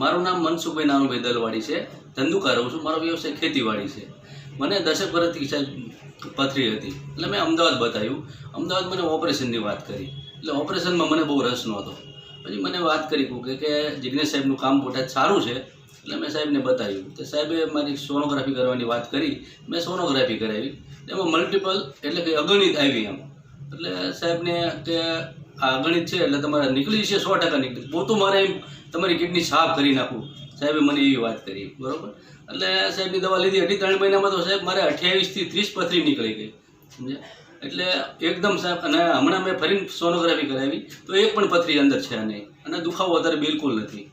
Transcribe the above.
મારું નામ મનસુખભાઈ નાનુભાઈ દલવાડી છે. ધંધુકા રહું છું. મારો વ્યવસાય ખેતીવાડી છે. મને 10 વર્ષથી સાહેબ પથરી હતી, એટલે મેં અમદાવાદ બતાવ્યું. અમદાવાદ મને ઓપરેશનની વાત કરી, એટલે ઓપરેશનમાં મને બહુ રસ નહોતો. પછી મને વાત કરી કે જિગ્નેશ સાહેબનું કામ બોટાદ સારું છે, એટલે મેં સાહેબને બતાવ્યું. તો સાહેબે મારી સોનોગ્રાફી કરવાની વાત કરી. મેં સોનોગ્રાફી કરાવી. એમાં મલ્ટિપલ એટલે કે અગણિત આવી એમ. એટલે સાહેબને કે આ અગણિત છે એટલે તમારે નીકળી છે 100% નીકળી, પોતું મારે એમ તમારી કિડની સાફ કરી નાખું. સાહેબે મને એવી વાત કરી, બરાબર. એટલે સાહેબની દવા લીધી. 2.5-3 મહિનામાં તો સાહેબ મારે 28 થી 30 પથરી નીકળી ગઈ, સમજ્યા. એટલે એકદમ સાહેબ. અને હમણાં મેં ફરીને સોનોગ્રાફી કરાવી તો એક પણ પથરી અંદર છે નહીં, અને દુખાવો અત્યારે બિલકુલ નથી.